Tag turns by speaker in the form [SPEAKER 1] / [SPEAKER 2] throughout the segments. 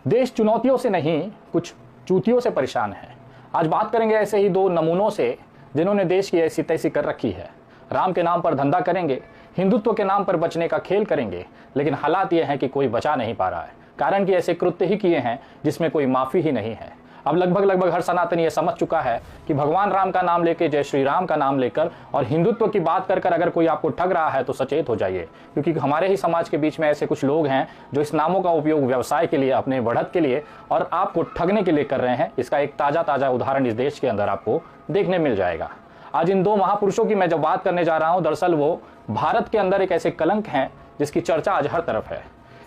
[SPEAKER 1] देश चुनौतियों से नहीं, कुछ चूतियों से परेशान है। आज बात करेंगे ऐसे ही दो नमूनों से जिन्होंने देश की ऐसी तैसी कर रखी है। राम के नाम पर धंधा करेंगे, हिंदुत्व के नाम पर बचने का खेल करेंगे, लेकिन हालात ये हैं कि कोई बचा नहीं पा रहा है। कारण कि ऐसे कृत्य ही किए हैं जिसमें कोई माफी ही नहीं है। अब लगभग हर सनातनी ये समझ चुका है कि भगवान राम का नाम लेकर, जय श्री राम का नाम लेकर और हिंदुत्व की बात कर अगर कोई आपको ठग रहा है तो सचेत हो जाइए, क्योंकि हमारे ही समाज के बीच में ऐसे कुछ लोग हैं जो इस नामों का उपयोग व्यवसाय के लिए, अपने बढ़त के लिए और आपको ठगने के लिए कर रहे हैं। इसका एक ताजा उदाहरण इस देश के अंदर आपको देखने मिल जाएगा। आज इन दो महापुरुषों की मैं जब बात करने जा रहा हूं, दरअसल वो भारत के अंदर एक ऐसे कलंक हैं जिसकी चर्चा आज हर तरफ है।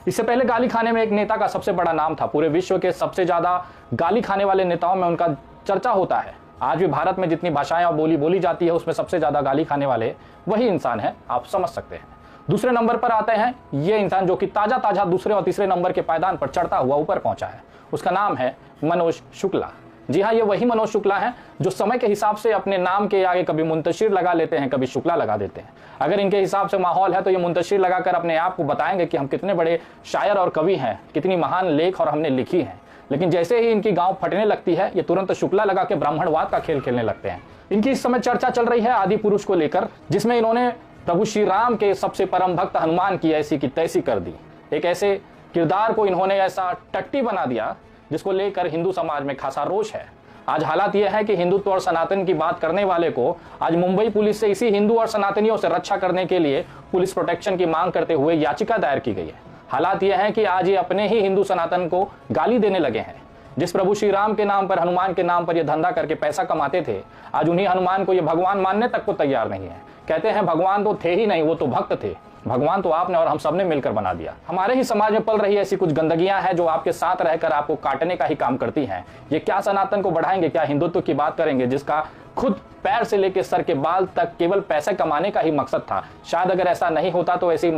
[SPEAKER 1] इससे पहले गाली खाने में एक नेता का सबसे बड़ा नाम था। पूरे विश्व के सबसे ज्यादा गाली खाने वाले नेताओं में उनका चर्चा होता है। आज भी भारत में जितनी भाषाएं और बोली बोली जाती है उसमें सबसे ज्यादा गाली खाने वाले वही इंसान है, आप समझ सकते हैं। दूसरे नंबर पर आते हैं ये इंसान जो कि ताजा दूसरे और तीसरे नंबर के पायदान पर चढ़ता हुआ ऊपर पहुंचा है। उसका नाम है मनोज शुक्ला। जी हाँ, ये वही मनोज शुक्ला हैं जो समय के हिसाब से अपने नाम के आगे कभी मुंतशिर लगा लेते हैं, कभी शुक्ला लगा देते हैं। अगर इनके हिसाब से माहौल है तो ये मुंतशिर लगाकर अपने आप को बताएंगे कि हम कितने बड़े शायर और कवि हैं, कितनी महान लेख और हमने लिखी है। लेकिन जैसे ही इनकी गांव फटने लगती है ये तुरंत शुक्ला लगा के ब्राह्मणवाद का खेल खेलने लगते हैं। इनकी इस समय चर्चा चल रही है आदि पुरुष को लेकर, जिसमें इन्होंने प्रभु श्री राम के सबसे परम भक्त हनुमान की ऐसी की तैसी कर दी। एक ऐसे किरदार को इन्होंने ऐसा टट्टी बना दिया जिसको लेकर हिंदू समाज में खासा रोष है। आज हालात यह है कि हिंदुत्व और सनातन की बात करने वाले को आज मुंबई पुलिस से इसी हिंदू और सनातनियों से रक्षा करने के लिए पुलिस प्रोटेक्शन की मांग करते हुए याचिका दायर की गई है। हालात यह है कि आज ये अपने ही हिंदू सनातन को गाली देने लगे हैं। जिस प्रभु श्री राम के नाम पर, हनुमान के नाम पर ये धंधा करके पैसा कमाते थे, आज उन्हीं हनुमान को ये भगवान मानने तक को तैयार नहीं है। कहते हैं भगवान तो थे ही नहीं, वो तो भक्त थे। भगवान तो आपने और हम सबने मिलकर बना दिया। हमारे ही समाज में पल रही ऐसी कुछ गंदगियां हैं जो आपके साथ रहकर आपको काटने का ही काम करती हैं। ये क्या सनातन को बढ़ाएंगे, क्या हिंदुत्व की बात करेंगे जिसका खुद पैर से लेकर सर के बाल तक केवल पैसे कमाने का ही मकसद था। शायद अगर ऐसा नहीं होता तो ऐसी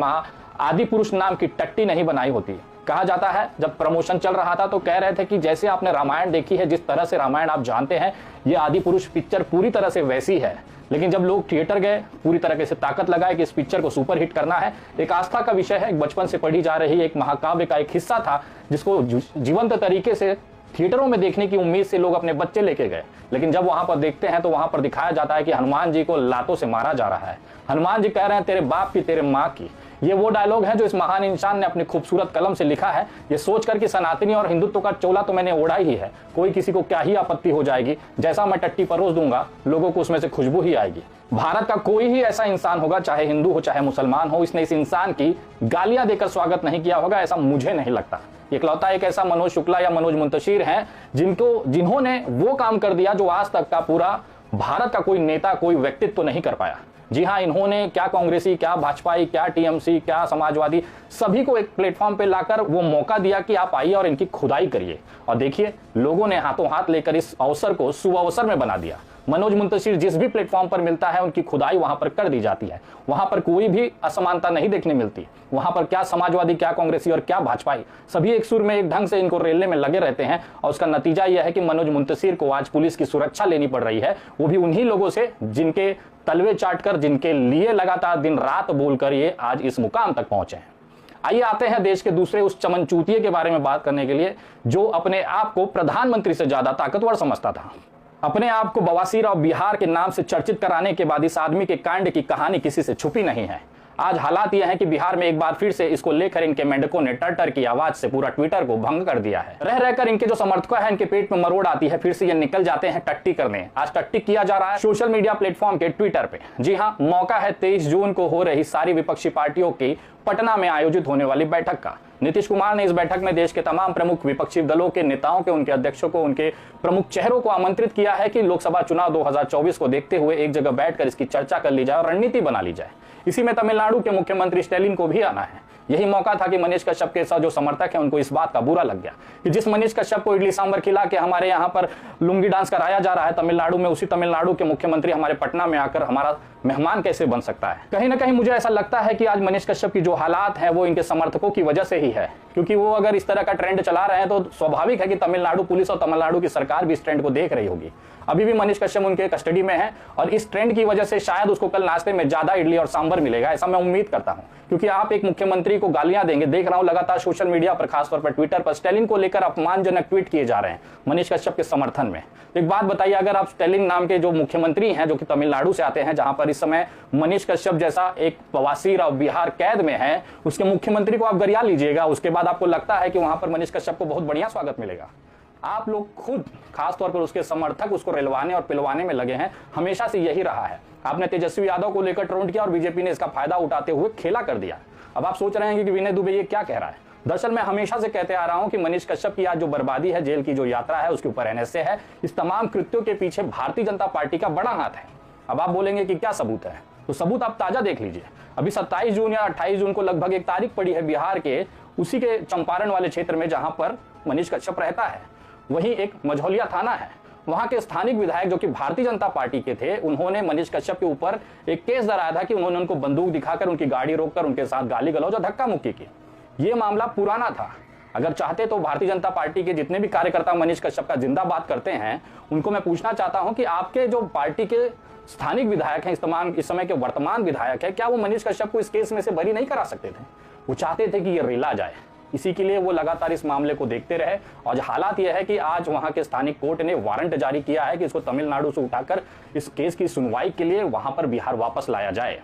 [SPEAKER 1] आदि पुरुष नाम की टट्टी नहीं बनाई होती। कहा जाता है जब प्रमोशन चल रहा था तो कह रहे थे कि जैसे आपने रामायण देखी है, जिस तरह से रामायण आप जानते हैं, ये आदि पुरुष पिक्चर पूरी तरह से वैसी है। लेकिन जब लोग थिएटर गए, पूरी तरह से ताकत लगाए कि इस पिक्चर को सुपर हिट करना है। एक आस्था का विषय है, एक बचपन से पढ़ी जा रही एक महाकाव्य का एक हिस्सा था जिसको जीवंत तरीके से थिएटरों में देखने की उम्मीद से लोग अपने बच्चे लेके गए। लेकिन जब वहां पर देखते हैं तो वहां पर दिखाया जाता है कि हनुमान जी को लातों से मारा जा रहा है। हनुमान जी कह रहे हैं तेरे बाप की, तेरे माँ की। ये वो डायलॉग है जो इस महान इंसान ने अपनी खूबसूरत कलम से लिखा है, ये सोचकर कि सनातनी और हिंदुत्व का चोला तो मैंने ओढ़ा ही है, कोई किसी को क्या ही आपत्ति हो जाएगी। जैसा मैं टट्टी परोस दूंगा लोगों को उसमें से खुशबू ही आएगी। भारत का कोई ही ऐसा इंसान होगा, चाहे हिंदू हो चाहे मुसलमान हो, इसने इस इंसान की गालियां देकर स्वागत नहीं किया होगा, ऐसा मुझे नहीं लगता। इकलौता एक ऐसा मनोज शुक्ला या मनोज मुंतशिर हैं जिन्होंने वो काम कर दिया जो आज तक का पूरा भारत का कोई नेता, कोई व्यक्तित्व नहीं कर पाया। जी हाँ, इन्होंने क्या कांग्रेसी, क्या भाजपाई, क्या टीएमसी, क्या समाजवादी, सभी को एक प्लेटफॉर्म पे लाकर वो मौका दिया कि आप आइए और इनकी खुदाई करिए। और देखिए लोगों ने हाथों हाथ लेकर इस अवसर को सुअवसर में बना दिया। मनोज मुंतशिर जिस भी प्लेटफॉर्म पर मिलता है उनकी खुदाई वहां पर कर दी जाती है। वहां पर कोई भी असमानता नहीं देखने मिलती। वहां पर क्या समाजवादी, क्या कांग्रेसी और क्या भाजपाई, सभी एक सुर में एक ढंग से इनको रेलने में लगे रहते हैं। और उसका नतीजा यह है कि मनोज मुंतशिर को आज पुलिस की सुरक्षा लेनी पड़ रही है, वो भी उन्हीं लोगों से जिनके तलवे चाटकर, जिनके लिए लगातार दिन रात बोलकर ये आज इस मुकाम तक पहुंचे हैं। आइए आते हैं देश के दूसरे उस चमनचूतिये के बारे में बात करने के लिए जो अपने आप को प्रधानमंत्री से ज्यादा ताकतवर समझता था। अपने आप को बवासीर और बिहार के नाम से चर्चित कराने के बाद इस आदमी के कांड की कहानी किसी से छुपी नहीं है। आज हालात यह है कि बिहार में एक बार फिर से इसको लेकर इनके मेंढकों ने टर की आवाज से पूरा ट्विटर को भंग कर दिया है। रह रहकर इनके जो समर्थक हैं इनके पेट में मरोड़ आती है, फिर से ये निकल जाते हैं टट्टी करने। आज टट्टी किया जा रहा है सोशल मीडिया प्लेटफॉर्म के ट्विटर पे। जी हाँ, मौका है 23 जून को हो रही सारी विपक्षी पार्टियों की पटना में आयोजित होने वाली बैठक का। नीतीश कुमार ने इस बैठक में देश के तमाम प्रमुख विपक्षी दलों के नेताओं के, उनके अध्यक्षों को, उनके प्रमुख चेहरों को आमंत्रित किया है कि लोकसभा चुनाव 2024 को देखते हुए एक जगह बैठकर इसकी चर्चा कर ली जाए और रणनीति बना ली जाए। इसी में तमिलनाडु के मुख्यमंत्री स्टैलिन को भी आना है। यही मौका था कि मनीष कश्यप के साथ जो समर्थक है उनको इस बात का बुरा लग गया कि जिस मनीष कश्यप को इडली सांभर खिला के हमारे यहाँ पर लुंगी डांस कराया जा रहा है तमिलनाडु में, उसी तमिलनाडु के मुख्यमंत्री हमारे पटना में आकर हमारा मेहमान कैसे बन सकता है। कहीं ना कहीं मुझे ऐसा लगता है कि आज मनीष कश्यप की जो हालात है वो इनके समर्थकों की वजह से ही है, क्योंकि वो अगर इस तरह का ट्रेंड चला रहे हैं तो स्वाभाविक है कि तमिलनाडु पुलिस और तमिलनाडु की सरकार भी इस ट्रेंड को देख रही होगी। अभी भी मनीष कश्यप उनके कस्टडी में है और इस ट्रेंड की वजह से शायद उसको कल नाश्ते में ज्यादा इडली और सांभर मिलेगा, ऐसा मैं उम्मीद करता हूं। क्योंकि आप एक मुख्यमंत्री को गालियां देंगे। देख रहा हूं लगातार सोशल मीडिया पर, खासतौर पर ट्विटर पर स्टालिन को लेकर अपमानजनक ट्वीट किए जा रहे हैं मनीष कश्यप के समर्थन में। तो एक बात बताइए, अगर आप स्टालिन नाम के जो मुख्यमंत्री हैं जो कि तमिलनाडु से आते हैं, जहां पर इस समय मनीष कश्यप जैसा एक प्रवासी और बिहार कैद में है, उसके मुख्यमंत्री को आप गरिया लीजिएगा, उसके बाद आपको लगता है कि वहां पर मनीष कश्यप को बहुत बढ़िया स्वागत मिलेगा। आप लोग खुद, खासतौर पर उसके समर्थक, उसको रिलवाने और पिलवाने में लगे हैं। हमेशा से यही रहा है। आपने तेजस्वी यादव को लेकर ट्रोल किया और बीजेपी ने इसका फायदा उठाते हुए खेला कर दिया। अब आप सोच रहे हैं कि विनय दुबे ये क्या कह रहा है। दरअसल मैं हमेशा से कहते आ रहा हूं कि मनीष कश्यप की आज जो बर्बादी है, जेल की जो यात्रा है, उसके ऊपर एनएसए है। इस तमाम कृत्यों के पीछे भारतीय जनता पार्टी का बड़ा हाथ है। अब आप बोलेंगे कि क्या सबूत है, तो सबूत आप ताजा देख लीजिए। अभी 27 जून या 28 जून को लगभग एक तारीख पड़ी है बिहार के उसी के चंपारण वाले क्षेत्र में जहां पर मनीष कश्यप रहता है। वहीं एक मझौलिया थाना है, वहां के स्थानिक विधायक जो कि भारतीय जनता पार्टी के थे, उन्होंने मनीष कश्यप के ऊपर एक केस दर्ज था कि उन्होंने उनको बंदूक दिखाकर उनकी गाड़ी रोककर उनके साथ गाली गलौज और धक्का मुक्की की। ये मामला पुराना था। अगर चाहते तो भारतीय जनता पार्टी के जितने भी कार्यकर्ता मनीष कश्यप का जिंदाबाद करते हैं, उनको मैं पूछना चाहता हूं कि आपके जो पार्टी के स्थानिक विधायक हैं, इस समय के वर्तमान विधायक है, क्या वो मनीष कश्यप को इस केस में से बरी नहीं करा सकते थे? वो चाहते थे कि ये रेला जाए, इसी के लिए वो लगातार इस मामले को देखते रहे। और हालात यह है कि आज वहां के स्थानिक कोर्ट ने वारंट जारी किया है कि इसको तमिलनाडु से उठाकर इस केस की सुनवाई के लिए वहां पर बिहार वापस लाया जाए।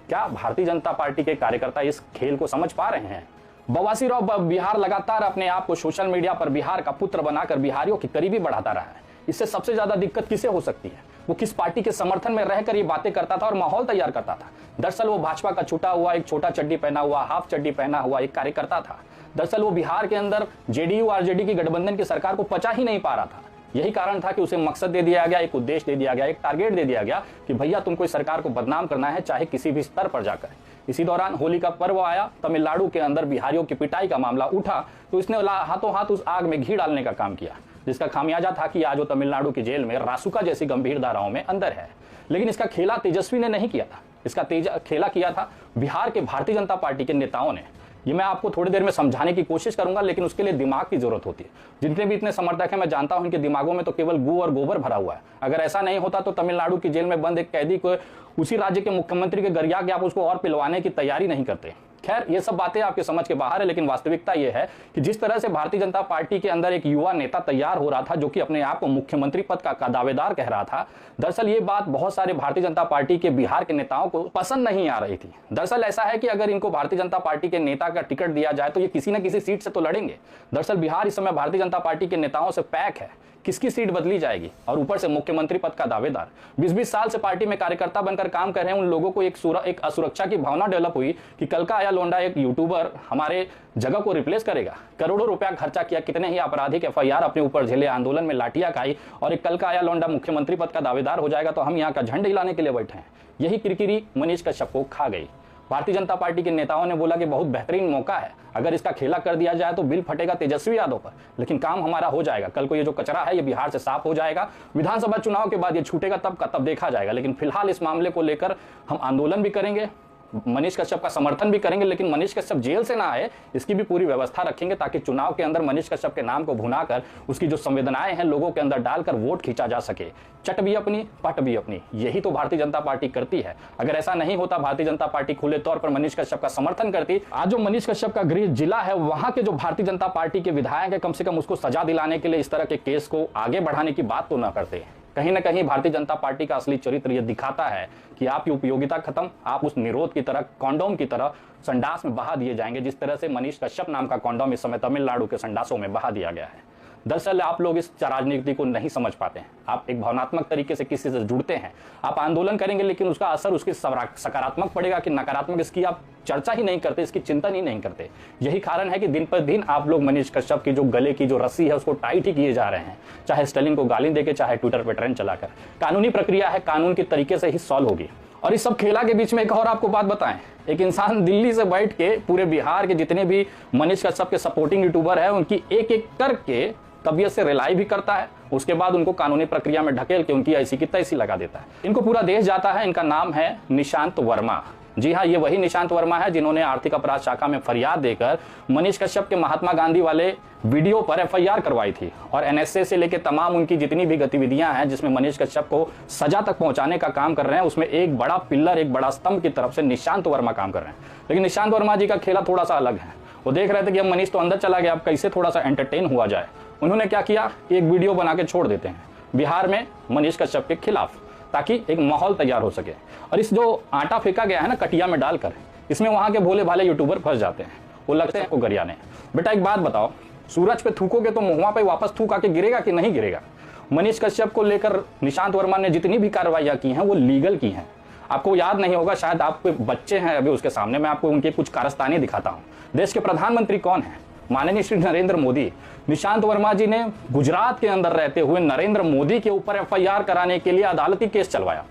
[SPEAKER 1] क्या भारतीय जनता पार्टी के कार्यकर्ता इस खेल को समझ पा रहे हैं? बवासीराव बिहार लगातार अपने आप को सोशल मीडिया पर बिहार का पुत्र बनाकर बिहारियों की करीबी बढ़ाता रहा है। इससे सबसे ज्यादा दिक्कत किसे हो सकती है? वो किस पार्टी के समर्थन में रहकर ये बातें करता था और माहौल तैयार करता था। दरअसल वो भाजपा का छूटा हुआ, एक छोटा चड्डी पहना हुआ, हाफ चड्डी पहना हुआ एक कार्यकर्ता था। दरअसल वो बिहार के अंदर जेडीयू आरजेडी की गठबंधन की सरकार को पचा ही नहीं पा रहा था। यही कारण था कि उसे मकसद दे दिया गया, एक उद्देश्य दे दिया गया, एक टारगेट दे दिया गया कि भैया तुमको इस सरकार को बदनाम करना है, चाहे किसी भी स्तर पर जाकर। इसी दौरान होली का पर्व आया, तमिलनाडु के अंदर बिहारियों की पिटाई का मामला उठा, तो इसने हाथों हाथ उस आग में घी डालने का काम किया, जिसका खामियाजा था कि आज वो तमिलनाडु की जेल में रासुका जैसी गंभीर धाराओं में अंदर है। लेकिन इसका खेला तेजस्वी ने नहीं किया था, इसका खेला किया था बिहार के भारतीय जनता पार्टी के नेताओं ने। ये मैं आपको थोड़ी देर में समझाने की कोशिश करूंगा, लेकिन उसके लिए दिमाग की जरूरत होती है। जितने भी इतने समर्थक हैं, मैं जानता हूं इनके दिमागों में तो केवल गू और गोबर भरा हुआ है। अगर ऐसा नहीं होता तो तमिलनाडु की जेल में बंद एक कैदी को उसी राज्य के मुख्यमंत्री के गरिया के आप उसको और पिलवाने की तैयारी नहीं करते। खैर, ये सब बातें आपके समझ के बाहर है, लेकिन वास्तविकता ये है कि जिस तरह से भारतीय जनता पार्टी के अंदर एक युवा नेता तैयार हो रहा था जो कि अपने आप को मुख्यमंत्री पद का दावेदार कह रहा था, दरअसल ये बात बहुत सारे भारतीय जनता पार्टी के बिहार के नेताओं को पसंद नहीं आ रही थी। दरअसल ऐसा है कि अगर इनको भारतीय जनता पार्टी के नेता का टिकट दिया जाए तो ये किसी न किसी सीट से तो लड़ेंगे। दरअसल बिहार इस समय भारतीय जनता पार्टी के नेताओं से पैक है, किसकी सीट बदली जाएगी, और ऊपर से मुख्यमंत्री पद का दावेदार। 20-20 साल से पार्टी में कार्यकर्ता बनकर काम कर रहे हैं उन लोगों को एक असुरक्षा की भावना डेवलप हुई कि कल का आया लोंडा एक यूट्यूबर हमारे जगह को रिप्लेस करेगा। करोड़ों रुपया खर्चा किया, कितने ही आपराधिक एफआईआर अपने ऊपर झेले, आंदोलन में लाठियां खाई, और एक कल का आया लोंडा मुख्यमंत्री पद का दावेदार हो जाएगा तो हम यहाँ का झंडा हिलाने के लिए बैठे हैं। यही किरकिरी मनीष कश्यप को खा गई। भारतीय जनता पार्टी के नेताओं ने बोला कि बहुत बेहतरीन मौका है, अगर इसका खेला कर दिया जाए तो बिल फटेगा तेजस्वी यादव पर, लेकिन काम हमारा हो जाएगा। कल को ये जो कचरा है ये बिहार से साफ हो जाएगा, विधानसभा चुनाव के बाद ये छूटेगा तब का तब देखा जाएगा। लेकिन फिलहाल इस मामले को लेकर हम आंदोलन भी करेंगे, मनीष कश्यप का समर्थन भी करेंगे, लेकिन मनीष कश्यप जेल से ना आए इसकी भी पूरी व्यवस्था रखेंगे, ताकि चुनाव के अंदर मनीष कश्यप के नाम को भुनाकर उसकी जो संवेदनाएं हैं लोगों के अंदर डालकर वोट खींचा जा सके। चट भी अपनी, पट भी अपनी, यही तो भारतीय जनता पार्टी करती है। अगर ऐसा नहीं होता, भारतीय जनता पार्टी खुले तौर पर मनीष कश्यप का समर्थन करती, आज जो मनीष कश्यप का गृह जिला है वहां के जो भारतीय जनता पार्टी के विधायक है, कम से कम उसको सजा दिलाने के लिए इस तरह के केस को आगे बढ़ाने की बात तो न करते। कहीं ना कहीं भारतीय जनता पार्टी का असली चरित्र यह दिखाता है कि आपकी उपयोगिता खत्म, आप उस निरोध की तरह, कॉन्डोम की तरह संडास में बहा दिए जाएंगे, जिस तरह से मनीष कश्यप नाम का कॉन्डोम इस समय तमिलनाडु के संडासों में बहा दिया गया है। दरअसल आप लोग इस राजनीति को नहीं समझ पाते हैं। आप एक भावनात्मक तरीके से किसी से जुड़ते हैं, आप आंदोलन करेंगे, लेकिन उसका असर उसके सकारात्मक पड़ेगा कि नकारात्मक, इसकी आप चर्चा ही नहीं करते, इसकी चिंतन ही नहीं करते। यही कारण है कि दिन पर दिन आप लोग मनीष कश्यप की जो गले की जो रस्सी है उसको टाइट ही किए जा रहे हैं, चाहे स्टालिन को गाली देके, चाहे ट्विटर पर ट्रेंड चलाकर। कानूनी प्रक्रिया है, कानून के तरीके से ही सॉल्व होगी। और इस सब खेला के बीच में एक और आपको बात बताएं, एक इंसान दिल्ली से बैठ के पूरे बिहार के जितने भी मनीष कश्यप के सपोर्टिंग यूट्यूबर है उनकी एक एक करके तबीयत से रिलाई भी करता है, उसके बाद उनको कानूनी प्रक्रिया में ढकेल के उनकी ऐसी की तैसी लगा देता है। इनको पूरा देश जाता है। इनका नाम है निशांत वर्मा। जी हाँ, ये वही निशांत वर्मा है जिन्होंने आर्थिक अपराध शाखा में फरियाद देकर मनीष कश्यप के महात्मा गांधी वाले वीडियो पर एफआईआर करवाई थी। और एनएसए से लेकर तमाम उनकी जितनी भी गतिविधियां हैं जिसमें मनीष कश्यप को सजा तक पहुंचाने का काम कर रहे हैं, उसमें एक बड़ा पिल्लर, एक बड़ा स्तंभ की तरफ से निशांत वर्मा काम कर रहे हैं। लेकिन निशांत वर्मा जी का खेला थोड़ा सा अलग है। वो देख रहे थे कि अब मनीष तो अंदर चला गया, अब कैसे थोड़ा सा एंटरटेन हुआ जाए। उन्होंने क्या किया, एक वीडियो बना के छोड़ देते हैं बिहार में मनीष कश्यप के खिलाफ, ताकि एक माहौल तैयार हो सके। और इस जो आटा फेंका गया है ना कटिया में डालकर, इसमें वहां के भोले भाले यूट्यूबर फंस जाते हैं। वो लगते हैं को गरियाने। बेटा एक बात बताओ, सूरज पे थूकोगे तो मुंहवा पे वापस थूक आके गिरेगा कि नहीं गिरेगा? मनीष कश्यप को लेकर निशांत वर्मा ने जितनी भी कार्रवाइयां की हैं वो लीगल की हैं। आपको याद नहीं होगा, शायद आपके बच्चे हैं अभी उसके सामने, मैं आपको उनके कुछ कारस्तानी दिखाता हूं। देश के प्रधानमंत्री कौन है? माननीय श्री नरेंद्र मोदी। निशांत वर्मा जी ने गुजरात के अंदर रहते हुए नरेंद्र मोदी के ऊपर एफआईआर कराने के लिए अदालती केस चलवाया।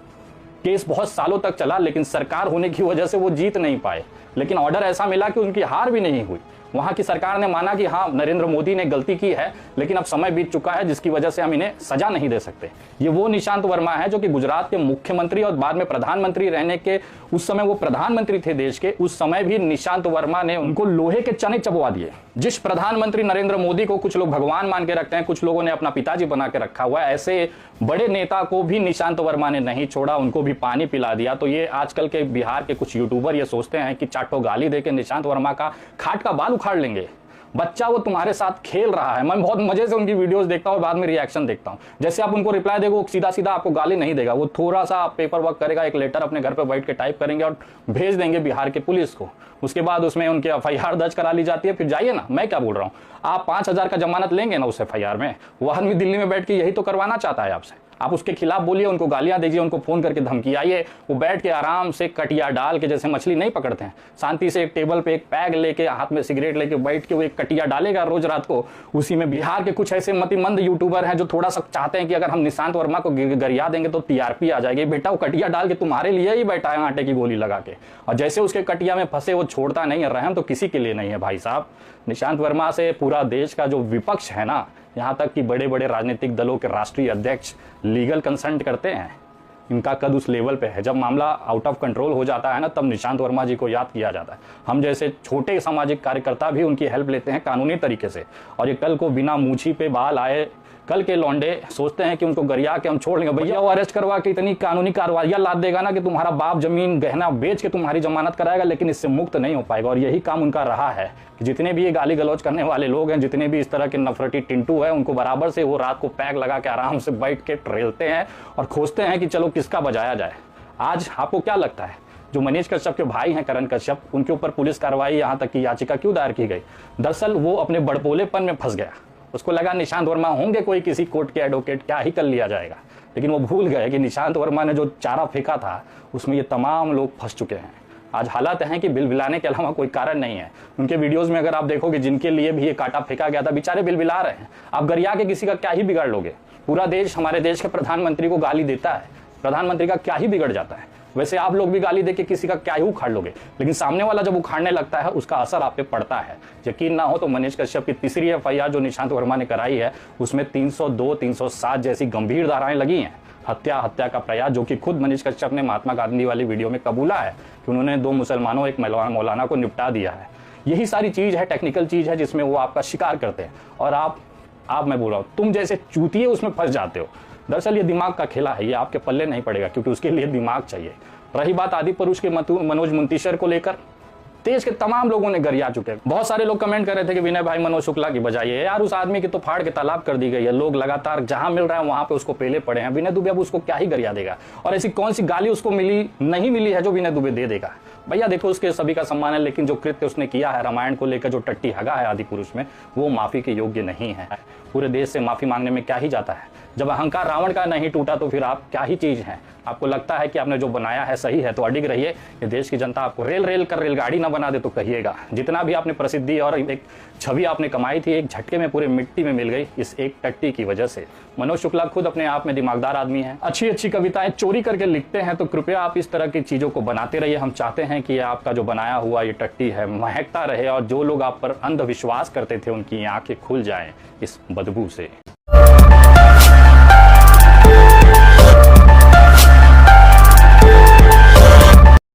[SPEAKER 1] केस बहुत सालों तक चला, लेकिन सरकार होने की वजह से वो जीत नहीं पाए। लेकिन ऑर्डर ऐसा मिला कि उनकी हार भी नहीं हुई। वहां की सरकार ने माना कि हाँ, नरेंद्र मोदी ने गलती की है, लेकिन अब समय बीत चुका है जिसकी वजह से हम इन्हें सजा नहीं दे सकते। ये वो निशांत वर्मा है जो कि गुजरात के मुख्यमंत्री और बाद में प्रधानमंत्री रहने के, उस समय वो प्रधानमंत्री थे देश के, उस समय भी निशांत वर्मा ने उनको लोहे के चने चबवा दिए। जिस प्रधानमंत्री नरेंद्र मोदी को कुछ लोग भगवान मान के रखते हैं, कुछ लोगों ने अपना पिताजी बना के रखा हुआ है, ऐसे बड़े नेता को भी निशांत वर्मा ने नहीं छोड़ा, उनको भी पानी पिला दिया। तो ये आजकल के बिहार के कुछ यूट्यूबर ये सोचते हैं कि चाटो गाली देके निशांत वर्मा का खाट का बाल उखाड़ लेंगे। बच्चा वो तुम्हारे साथ खेल रहा है। मैं बहुत मजे से उनकी वीडियोस देखता हूँ, बाद में रिएक्शन देखता हूँ। जैसे आप उनको रिप्लाई देगा, वो सीधा सीधा आपको गाली नहीं देगा, वो थोड़ा सा पेपर वर्क करेगा, एक लेटर अपने घर पे बैठ के टाइप करेंगे और भेज देंगे बिहार के पुलिस को। उसके बाद उसमें उनके एफआईआर दर्ज करा ली जाती है। फिर जाइए ना, मैं क्या बोल रहा हूँ, आप 5,000 का जमानत लेंगे ना उस एफआईआर में। वो आदमी दिल्ली में बैठ के यही तो करवाना चाहता है आपसे। आप उसके खिलाफ बोलिए, उनको गालियां दीजिए, उनको फोन करके धमकियाइए। वो बैठ के आराम से कटिया डाल के, जैसे मछली नहीं पकड़ते हैं, शांति से एक टेबल पे एक पैग लेके, हाथ में सिगरेट लेके बैठ के वो एक कटिया डालेगा रोज रात को। उसी में बिहार के कुछ ऐसे मतिमंद यूट्यूबर हैं जो थोड़ा सा चाहते हैं कि अगर हम निशांत वर्मा को गरिया देंगे तो टीआरपी आ जाएगी। बेटा वो कटिया डाल के तुम्हारे लिए ही बैठा है, आटे की गोली लगा के, और जैसे उसके कटिया में फंसे वो छोड़ता नहीं है। रहम तो किसी के लिए नहीं है भाई साहब। निशांत वर्मा से पूरा देश का जो विपक्ष है ना, यहाँ तक कि बड़े बड़े राजनीतिक दलों के राष्ट्रीय अध्यक्ष लीगल कंसल्ट करते हैं। इनका कद उस लेवल पे है। जब मामला आउट ऑफ कंट्रोल हो जाता है ना, तब निशांत वर्मा जी को याद किया जाता है। हम जैसे छोटे सामाजिक कार्यकर्ता भी उनकी हेल्प लेते हैं कानूनी तरीके से। और ये कल को बिना मूछी पे बाल आए कल के लौंडे सोचते हैं कि उनको गरिया के हम छोड़ लेंगे। भैया वो अरेस्ट करवा के इतनी कानूनी कार्रवाइयां लाद देगा ना कि तुम्हारा बाप जमीन गहना बेच के तुम्हारी जमानत कराएगा, लेकिन इससे मुक्त नहीं हो पाएगा। और यही काम उनका रहा है कि जितने भी ये गाली गलौज करने वाले लोग हैं, जितने भी इस तरह के नफरती टिंटू है, उनको बराबर से वो रात को पैक लगा के आराम से बैठ के ट्रेलते हैं और खोजते हैं कि चलो किसका बजाया जाए। आज आपको क्या लगता है, जो मनीष कश्यप के भाई हैं करण कश्यप, उनके ऊपर पुलिस कार्रवाई, यहाँ तक की याचिका क्यों दायर की गई? दरअसल वो अपने बड़पोलेपन में फंस गया। उसको लगा निशांत वर्मा होंगे कोई किसी कोर्ट के एडवोकेट, क्या ही कर लिया जाएगा। लेकिन वो भूल गए कि निशांत वर्मा ने जो चारा फेंका था उसमें ये तमाम लोग फंस चुके हैं। आज हालात हैं कि बिलबिलाने के अलावा कोई कारण नहीं है। उनके वीडियोस में अगर आप देखोगे, जिनके लिए भी ये कांटा फेंका गया था, बेचारे बिलबिला रहे हैं। आप गरिया के किसी का क्या ही बिगाड़ लोगे? पूरा देश हमारे देश के प्रधानमंत्री को गाली देता है, प्रधानमंत्री का क्या ही बिगड़ जाता है? वैसे आप लोग भी गाली देके किसी का क्या ही उखाड़ लोगे, लेकिन सामने वाला जब उखाड़ने लगता है उसका असर आप पे पड़ता है। यकीन ना हो तो मनीष कश्यप की तीसरी एफआईआर जो निशांत वर्मा ने कराई है, उसमें 302, 307 जैसी गंभीर धाराएं लगी हैं। हत्या का प्रयास, जो कि खुद मनीष कश्यप ने महात्मा गांधी वाली वीडियो में कबूला है कि उन्होंने 2 मुसलमानों, एक मौलाना को निपटा दिया है। यही सारी चीज है, टेक्निकल चीज है, जिसमें वो आपका शिकार करते हैं। और आप मैं बोल रहा हूँ, तुम जैसे चूतिए उसमें फंस जाते हो। दरअसल ये दिमाग का खेला है, ये आपके पल्ले नहीं पड़ेगा, क्योंकि उसके लिए दिमाग चाहिए। रही बात आदि पुरुष के मनोज मुंतीशर को लेकर, देश के तमाम लोगों ने गरिया चुके हैं। बहुत सारे लोग कमेंट कर रहे थे कि विनय भाई मनोज शुक्ला की बजाइए। यार उस आदमी की तो फाड़ के तालाब कर दी गई है। लोग लगातार जहां मिल रहा है वहां पे उसको पेले पड़े हैं। विनय दुबे अब उसको क्या ही गरिया देगा? और ऐसी कौन सी गाली उसको नहीं मिली है जो विनय दुबे दे देगा? भैया देखो, उसके सभी का सम्मान है, लेकिन जो कृत्य उसने किया है रामायण को लेकर, जो टट्टी हगा है आदि पुरुष में, वो माफी के योग्य नहीं है। पूरे देश से माफी मांगने में क्या ही जाता है? जब अहंकार रावण का नहीं टूटा तो फिर आप क्या ही चीज हैं? आपको लगता है कि आपने जो बनाया है सही है तो अडिग रहिए। ये देश की जनता आपको रेल कर रेलगाड़ी ना बना दे तो कहिएगा। जितना भी आपने प्रसिद्धि और एक छवि आपने कमाई थी, एक झटके में पूरे मिट्टी में मिल गई इस एक टट्टी की वजह से। मनोज शुक्ला खुद अपने आप में दिमागदार आदमी है, अच्छी कविताएं चोरी करके लिखते हैं। तो कृपया आप इस तरह की चीजों को बनाते रहिए। हम चाहते हैं कि आपका जो बनाया हुआ ये टट्टी है महकता रहे, और जो लोग आप पर अंधविश्वास करते थे उनकी आंखें खुल जाएं इस बदबू से।